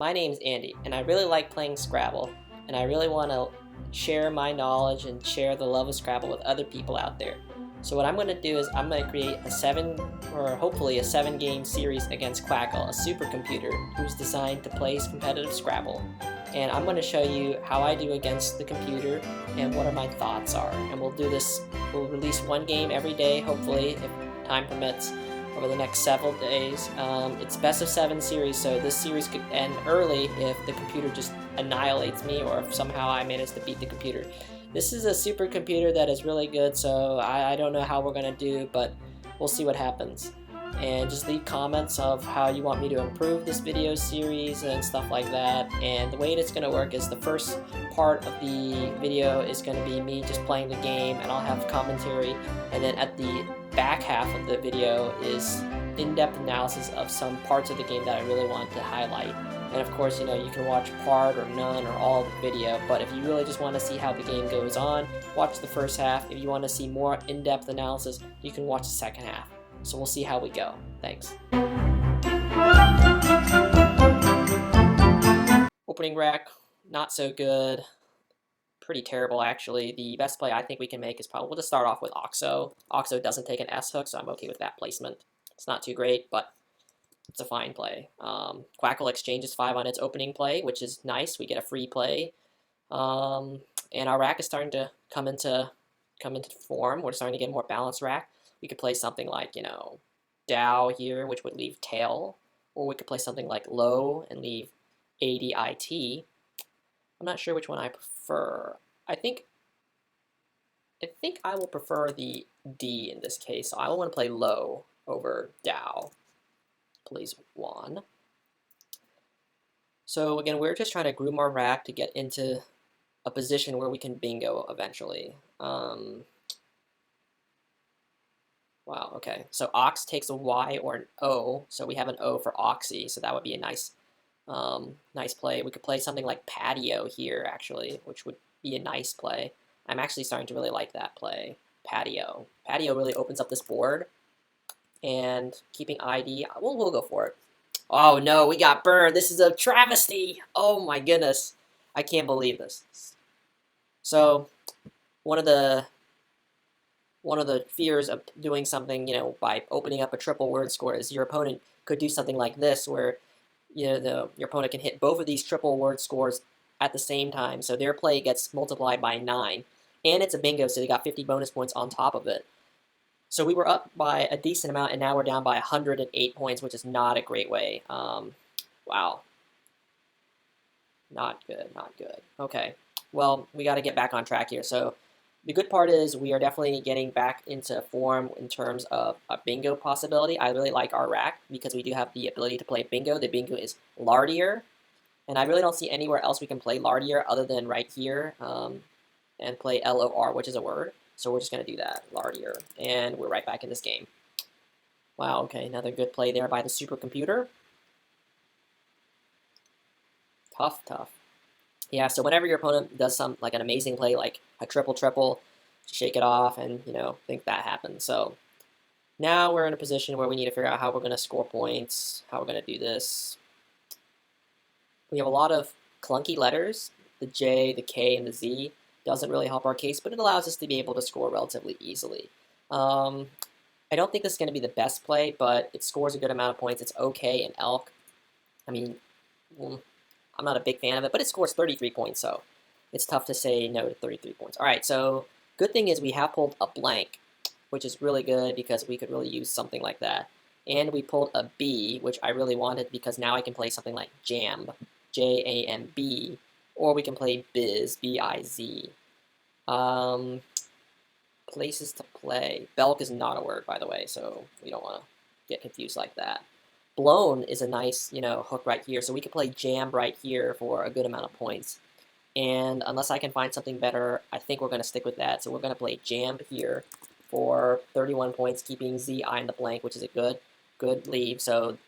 My name's Andy, and I really like playing Scrabble, and I really want to share my knowledge and share the love of Scrabble with other people out there. So what I'm going to do is I'm going to create a 7, or hopefully a 7-game series against Quackle, a supercomputer who's designed to play competitive Scrabble. And I'm going to show you how I do against the computer and what my thoughts are. And we'll release one game every day, hopefully, if time permits, over the next several days. It's best of 7 series, so this series could end early if the computer just annihilates me or if somehow I manage to beat the computer. This is a supercomputer that is really good, so I don't know how we're going to do, but we'll see what happens. And just leave comments of how you want me to improve this video series and stuff like that. And the way it's going to work is the first part of the video is going to be me just playing the game, and I'll have commentary, and then at the back half of the video is in-depth analysis of some parts of the game that I really want to highlight. And of course, you can watch part or none or all of the video, but if you really just want to see how the game goes on, watch the first half. If you want to see more in-depth analysis, you can watch the second half. So we'll see how we go. Thanks. Opening rack, not so good. Pretty terrible, actually. The best play I think we can make is probably, we'll just start off with Oxo. Oxo doesn't take an S hook, so I'm okay with that placement. It's not too great, but it's a fine play. Quackle exchanges 5 on its opening play, which is nice. We get a free play. And our rack is starting to come into form. We're starting to get more balanced rack. We could play something like, Dow here, which would leave tail. Or we could play something like low and leave ADIT. I'm not sure which one I prefer. I think I will prefer the D in this case. So I will want to play low over Dow. Plays 1. So again, we're just trying to groom our rack to get into a position where we can bingo eventually. Wow, okay. So Ox takes a Y or an O, so we have an O for Oxy, so that would be a nice nice play. We could play something like Patio here, actually, which would be a nice play. I'm actually starting to really like that play, Patio. Patio really opens up this board, and keeping ID, we'll go for it. Oh no, we got burned. This is a travesty. Oh my goodness. I can't believe this. So, one of the fears of doing something, by opening up a triple word score is your opponent could do something like this, where your opponent can hit both of these triple word scores at the same time, so their play gets multiplied by 9, and it's a bingo, so they got 50 bonus points on top of it. So we were up by a decent amount, and now we're down by 108 points, which is not a great way. Wow. Not good, not good. Okay, well, we got to get back on track here. So the good part is we are definitely getting back into form in terms of a bingo possibility. I really like our rack because we do have the ability to play bingo. The bingo is lardier, and I really don't see anywhere else we can play lardier other than right here and play LOR, which is a word. So we're just going to do that, lardier, and we're right back in this game. Wow, okay, another good play there by the supercomputer. Tough, tough. Yeah, so whenever your opponent does an amazing play like a triple, shake it off and, think that happened. So now we're in a position where we need to figure out how we're going to score points, how we're going to do this. We have a lot of clunky letters. The J, the K, and the Z doesn't really help our case, but it allows us to be able to score relatively easily. I don't think this is going to be the best play, but it scores a good amount of points. It's okay in Elk. I mean, I'm not a big fan of it, but it scores 33 points, so it's tough to say no to 33 points. All right, so good thing is we have pulled a blank, which is really good because we could really use something like that. And we pulled a B, which I really wanted because now I can play something like Jamb, J-A-M-B, or we can play Biz, B-I-Z. Places to play. Belk is not a word, by the way, so we don't want to get confused like that. Blown is a nice, hook right here, so we could play Jamb right here for a good amount of points. And unless I can find something better, I think we're going to stick with that. So we're going to play Jamb here for 31 points, keeping Z-I in the blank, which is a good leave. So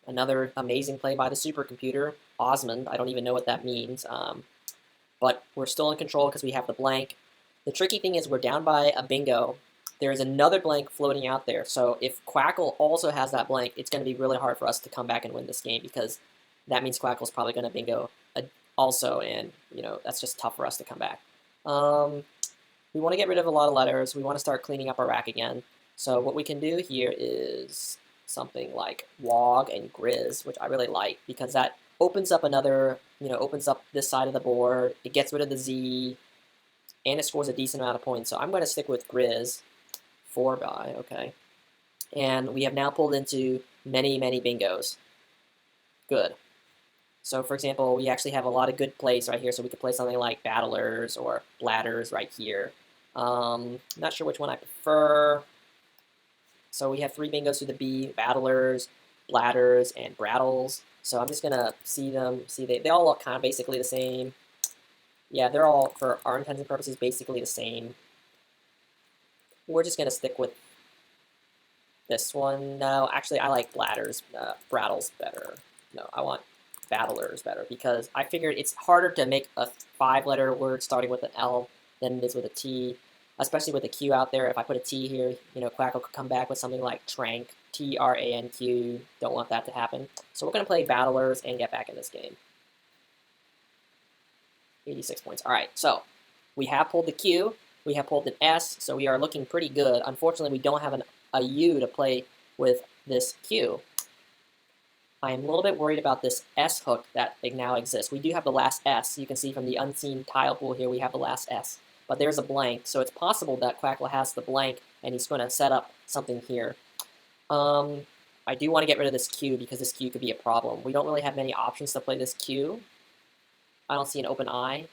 another amazing play by the supercomputer, Osmond. I don't even know what that means, but we're still in control because we have the blank. The tricky thing is we're down by a bingo. There is another blank floating out there, so if Quackle also has that blank, it's going to be really hard for us to come back and win this game because that means Quackle's probably going to bingo also, and that's just tough for us to come back. We want to get rid of a lot of letters. We want to start cleaning up our rack again. So what we can do here is something like Wog and Grizz, which I really like because that opens up another, opens up this side of the board. It gets rid of the Z, and it scores a decent amount of points. So I'm going to stick with Grizz. 4 by, okay. And we have now pulled into many, many bingos. Good. So for example, we actually have a lot of good plays right here, so we could play something like Battlers or Bladders right here. Not sure which one I prefer. So we have 3 bingos through the B, Battlers, Bladders, and Brattles. So I'm just going to see them. See, they all look kind of basically the same. Yeah, they're all, for our intents and purposes, basically the same. We're just going to stick with this one. No, actually, I like Bladders, Brattles better. No, I want Battlers better because I figured it's harder to make a 5-letter word starting with an L than it is with a T, especially with a Q out there. If I put a T here, Quackle could come back with something like Trank, Tranq. Don't want that to happen. So we're going to play Battlers and get back in this game. 86 points. All right, so we have pulled the Q. We have pulled an S, so we are looking pretty good. Unfortunately, we don't have a U to play with this Q. I am a little bit worried about this S hook that now exists. We do have the last S. You can see from the unseen tile pool here, we have the last S. But there's a blank, so it's possible that Quackle has the blank, and he's going to set up something here. I do want to get rid of this Q, because this Q could be a problem. We don't really have many options to play this Q. I don't see an open I,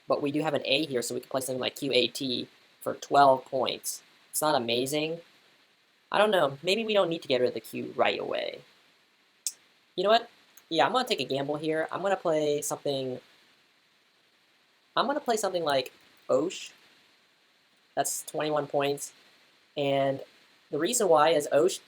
but we do have an A here, so we can play something like QAT for 12 points. It's not amazing. I don't know. Maybe we don't need to get rid of the Q right away. You know what? Yeah, I'm going to take a gamble here. I'm going to play something like Osh. That's 21 points. And the reason why is Osh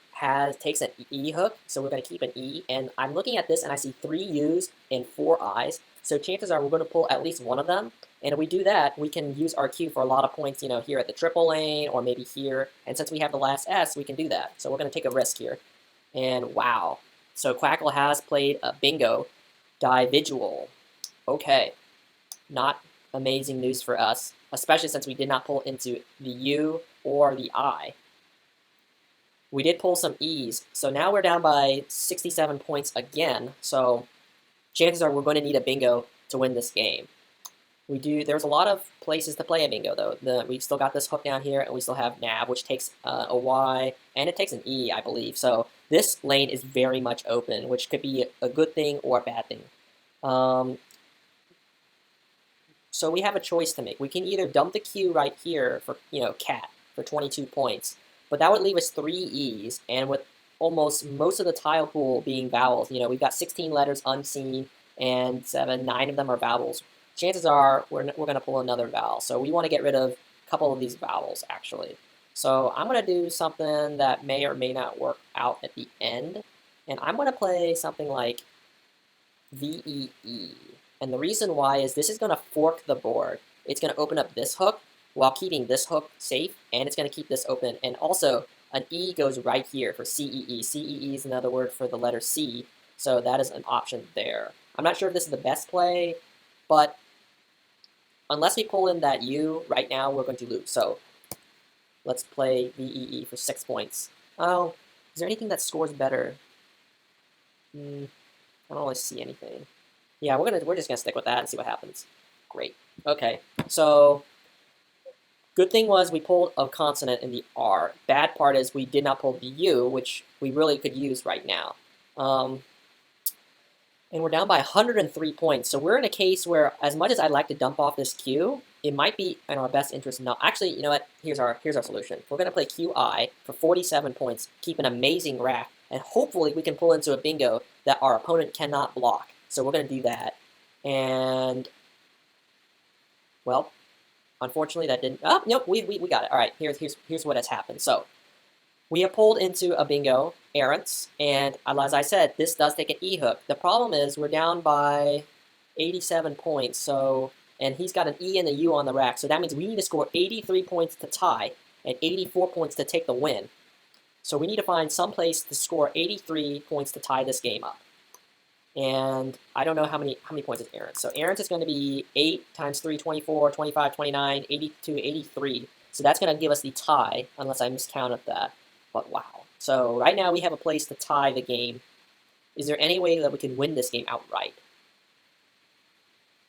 takes an E hook, so we're going to keep an E. And I'm looking at this, and I see 3 U's and 4 I's. So chances are we're going to pull at least one of them. And if we do that, we can use our Q for a lot of points, here at the triple lane or maybe here. And since we have the last S, we can do that. So we're going to take a risk here. And wow. So Quackle has played a bingo individual. Okay. Not amazing news for us, especially since we did not pull into the U or the I. We did pull some E's. So now we're down by 67 points again. So chances are we're going to need a bingo to win this game. There's a lot of places to play a bingo, though. We've still got this hook down here, and we still have nav, which takes a Y, and it takes an E, I believe. So this lane is very much open, which could be a good thing or a bad thing. So we have a choice to make. We can either dump the Q right here for, cat, for 22 points, but that would leave us 3 E's, and with almost most of the tile pool being vowels, we've got 16 letters unseen, and 9 of them are vowels. Chances are we're going to pull another vowel. So we want to get rid of a couple of these vowels, actually. So I'm going to do something that may or may not work out at the end. And I'm going to play something like VEE. And the reason why is this is going to fork the board. It's going to open up this hook while keeping this hook safe, and it's going to keep this open. And also, an E goes right here for CEE. CEE is another word for the letter C, so that is an option there. I'm not sure if this is the best play, but unless we pull in that U right now, we're going to lose. So let's play VEE for 6 points. Oh, is there anything that scores better? I don't really see anything. Yeah, we're just gonna stick with that and see what happens. Great. Okay, so good thing was we pulled a consonant in the R. Bad part is we did not pull the U, which we really could use right now. And we're down by 103 points. So we're in a case where, as much as I'd like to dump off this Q, it might be in our best interest not. Actually, you know what? Here's our solution. We're going to play QI for 47 points, keep an amazing rack, and hopefully we can pull into a bingo that our opponent cannot block. So we're going to do that. And, well, unfortunately that didn't. Oh, nope, we got it. All right, here's what has happened. So we have pulled into a bingo, errants, and as I said, this does take an E hook. The problem is we're down by 87 points, so, and he's got an E and a U on the rack, so that means we need to score 83 points to tie and 84 points to take the win. So we need to find some place to score 83 points to tie this game up. And I don't know how many points is Aaron's. So Aaron's is going to be 8 times 3, 24, 25, 29, 82, 83. So that's going to give us the tie, unless I miscounted that. But wow. So right now we have a place to tie the game. Is there any way that we can win this game outright?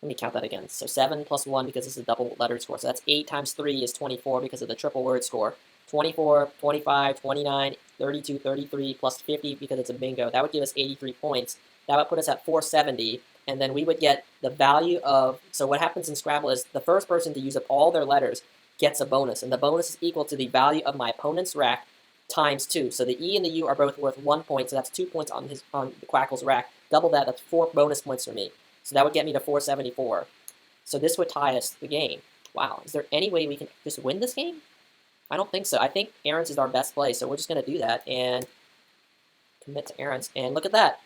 Let me count that again. So 7 plus 1 because this is a double lettered score. So that's 8 times 3 is 24 because of the triple word score. 24, 25, 29, 32, 33, plus 50 because it's a bingo. That would give us 83 points. That would put us at 470. And then we would get the value of, so what happens in Scrabble is the first person to use up all their letters gets a bonus. And the bonus is equal to the value of my opponent's rack times 2. So the E and the U are both worth 1 point. So that's 2 points on the Quackle's rack. Double that, that's 4 bonus points for me. So that would get me to 474. So this would tie us to the game. Wow, is there any way we can just win this game? I don't think so. I think Aaron's is our best play, so we're just going to do that and commit to Aaron's. And look at that.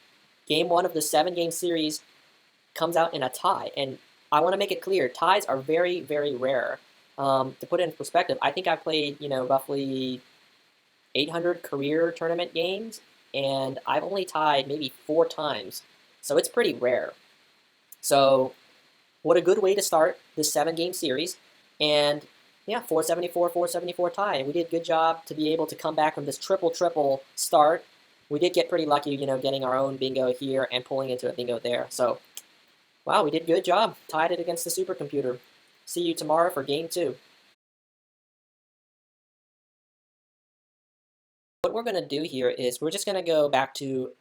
Game 1 of the 7-game series comes out in a tie. And I want to make it clear, ties are very, very rare. To put it in perspective, I think I played, roughly 800 career tournament games, and I've only tied maybe 4 times. So it's pretty rare. So what a good way to start this 7-game series. And yeah, 474 tie. And we did a good job to be able to come back from this triple start. We did get pretty lucky, getting our own bingo here and pulling into a bingo there. So, wow, we did a good job. Tied it against the supercomputer. See you tomorrow for game 2. What we're going to do here is we're just going to go back to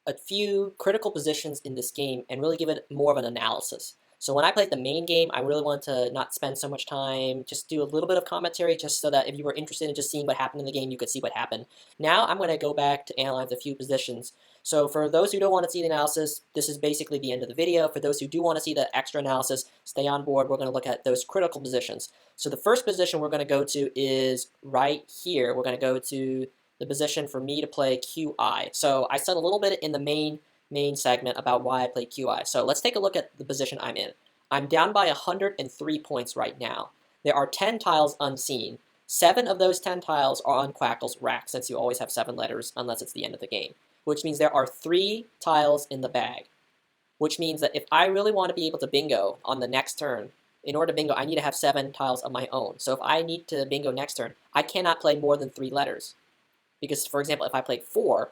a few critical positions in this game and really give it more of an analysis. So when I played the main game, I really wanted to not spend so much time, just do a little bit of commentary just so that if you were interested in just seeing what happened in the game, you could see what happened. Now I'm going to go back to analyze a few positions. So for those who don't want to see the analysis, this is basically the end of the video. For those who do want to see the extra analysis, stay on board. We're going to look at those critical positions. So the first position we're going to go to is right here. We're going to go to the position for me to play QI. So I said a little bit in the main segment about why I play QI. So let's take a look at the position I'm in. I'm down by 103 points right now. There are 10 tiles unseen. 7 of those 10 tiles are on Quackle's rack, since you always have 7 letters unless it's the end of the game, which means there are 3 tiles in the bag, which means that if I really want to be able to bingo on the next turn, in order to bingo, I need to have 7 tiles of my own. So if I need to bingo next turn, I cannot play more than 3 letters. Because, for example, if I played 4,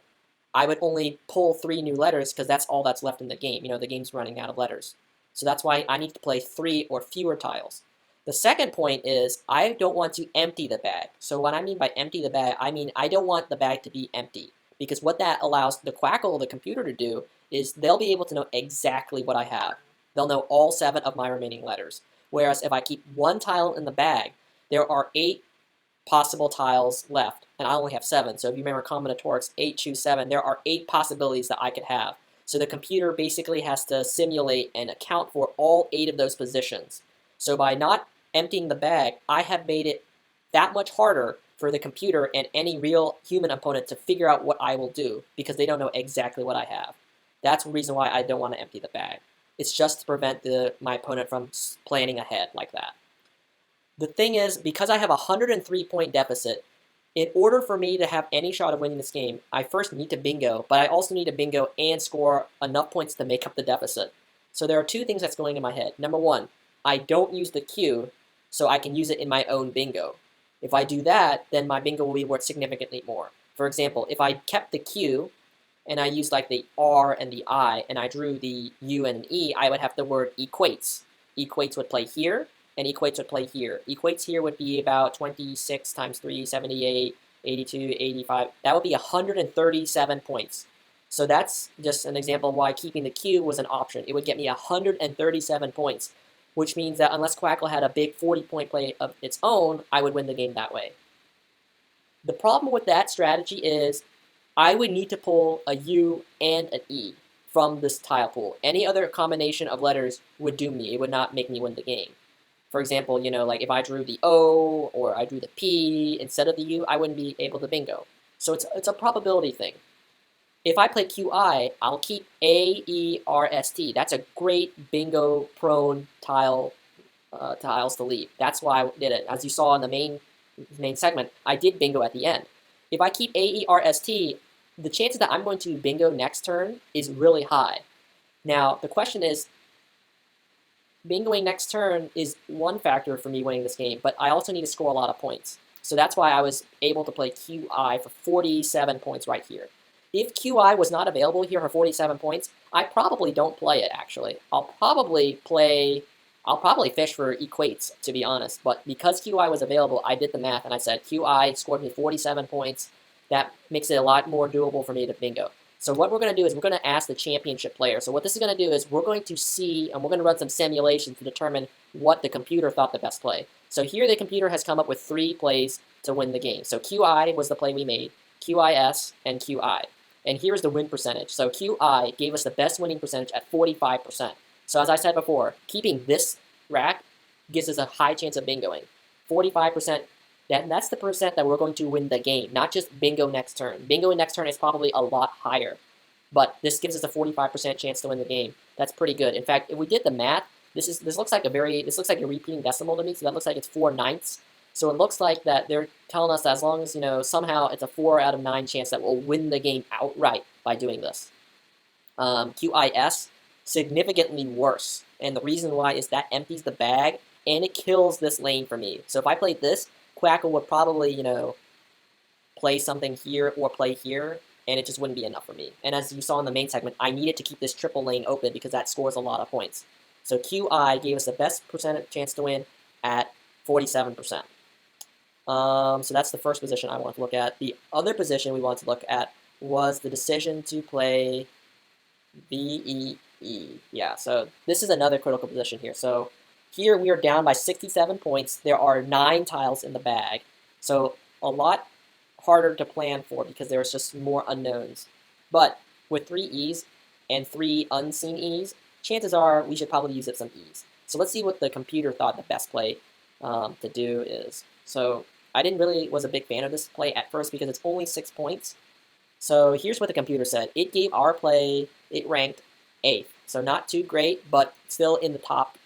I would only pull 3 new letters because that's all that's left in the game. The game's running out of letters. So that's why I need to play 3 or fewer tiles. The second point is I don't want to empty the bag. So what I mean by empty the bag, I mean I don't want the bag to be empty. Because what that allows the Quackle, the computer, to do is they'll be able to know exactly what I have. They'll know all 7 of my remaining letters. Whereas if I keep 1 tile in the bag, there are 8 possible tiles left, and I only have 7. So if you remember combinatorics, 8 choose 7, there are 8 possibilities that I could have. So the computer basically has to simulate and account for all 8 of those positions. So by not emptying the bag, I have made it that much harder for the computer and any real human opponent to figure out what I will do, because they don't know exactly what I have. That's the reason why I don't want to empty the bag. It's just to prevent my opponent from planning ahead like that. The thing is, because I have a 103-point deficit, in order for me to have any shot of winning this game, I first need to bingo, but I also need to bingo and score enough points to make up the deficit. So there are 2 things that's going in my head. Number 1, I don't use the Q, so I can use it in my own bingo. If I do that, then my bingo will be worth significantly more. For example, if I kept the Q, and I used like the R and the I, and I drew the U and an E, I would have the word equates. Equates would play here, and equates would play here. Equates here would be about 26 times 3, 78, 82, 85. That would be 137 points. So that's just an example of why keeping the Q was an option. It would get me 137 points, which means that unless Quackle had a big 40-point play of its own, I would win the game that way. The problem with that strategy is I would need to pull a U and an E from this tile pool. Any other combination of letters would doom me. It would not make me win the game. For example, like if I drew the O or I drew the P instead of the U, I wouldn't be able to bingo. So it's a probability thing. If I play QI, I'll keep AERST. That's a great bingo-prone tiles to leave. That's why I did it. As you saw in the main segment, I did bingo at the end. If I keep AERST, the chances that I'm going to bingo next turn is really high. Now, the question is, bingoing next turn is one factor for me winning this game, but I also need to score a lot of points. So that's why I was able to play QI for 47 points right here. If QI was not available here for 47 points, I probably don't play it, actually. I'll probably fish for equates, to be honest. But because QI was available, I did the math, and I said QI scored me 47 points. That makes it a lot more doable for me to bingo. So what we're going to do is we're going to ask the championship player. So what this is going to do is we're going to see, and we're going to run some simulations to determine what the computer thought the best play. So here the computer has come up with 3 plays to win the game. So QI was the play we made, QIS, and QI. And here's the win percentage. So QI gave us the best winning percentage at 45%. So as I said before, keeping this rack gives us a high chance of bingoing. 45%. That's the percent that we're going to win the game, not just bingo next turn. Bingo next turn is probably a lot higher, but this gives us a 45% chance to win the game. That's pretty good. In fact, if we did the math, this looks like a repeating decimal to me, so that looks like it's 4/9. So it looks like that they're telling us that as long as, somehow it's a 4 out of 9 chance that we'll win the game outright by doing this. QIS, significantly worse, and the reason why is that empties the bag and it kills this lane for me. So if I played this, Quackle would probably, play something here or play here, and it just wouldn't be enough for me. And as you saw in the main segment, I needed to keep this triple lane open because that scores a lot of points. So QI gave us the best percentage chance to win at 47%. So that's the first position I want to look at. The other position we want to look at was the decision to play VEE. Yeah, so this is another critical position here. So here we are down by 67 points. There are 9 tiles in the bag. So a lot harder to plan for because there's just more unknowns. But with 3 E's and 3 unseen E's, chances are we should probably use up some E's. So let's see what the computer thought the best play to do is. So I was a big fan of this play at first because it's only 6 points. So here's what the computer said. It gave our play, it ranked 8th. So not too great, but still in the top,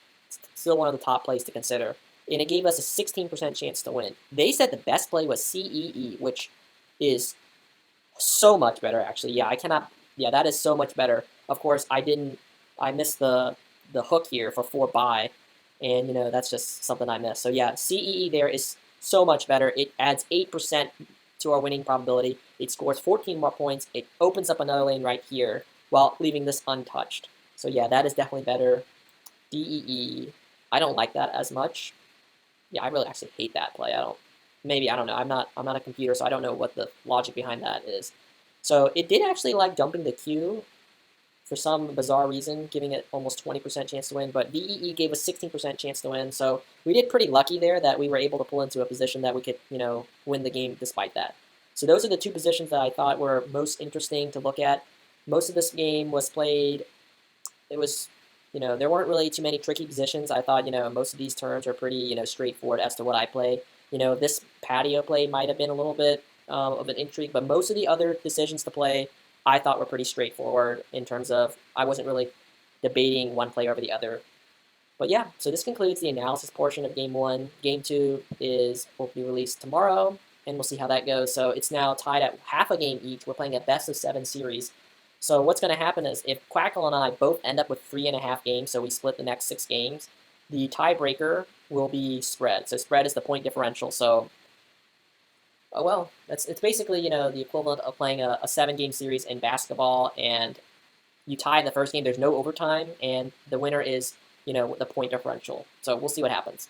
still one of the top plays to consider. And it gave us a 16% chance to win. They said the best play was CEE, which is so much better, actually. Yeah, that is so much better. Of course, I missed the hook here for 4 buy, and, that's just something I missed. So yeah, CEE there is so much better. It adds 8% to our winning probability. It scores 14 more points. It opens up another lane right here while leaving this untouched. So yeah, that is definitely better. DEE, I don't like that as much. Yeah, I really actually hate that play. I don't know. I'm not a computer, so I don't know what the logic behind that is. So it did actually like dumping the Q for some bizarre reason, giving it almost 20% chance to win, but VEE gave us 16% chance to win, so we did pretty lucky there that we were able to pull into a position that we could, win the game despite that. So those are the 2 positions that I thought were most interesting to look at. Most of this game was played, it was, there weren't really too many tricky positions. I thought, most of these turns are pretty, straightforward as to what I play. This patio play might have been a little bit of an intrigue, but most of the other decisions to play I thought were pretty straightforward in terms of I wasn't really debating one play over the other. But yeah, so this concludes the analysis portion of Game 1. Game 2 will be released tomorrow, and we'll see how that goes. So it's now tied at half a game each. We're playing a best-of-7 series. So what's going to happen is if Quackle and I both end up with 3.5 games, so we split the next 6 games, the tiebreaker will be spread. So spread is the point differential, so oh well, it's basically, the equivalent of playing a 7-game series in basketball, and you tie in the first game, there's no overtime, and the winner is, the point differential. So we'll see what happens.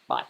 Bye.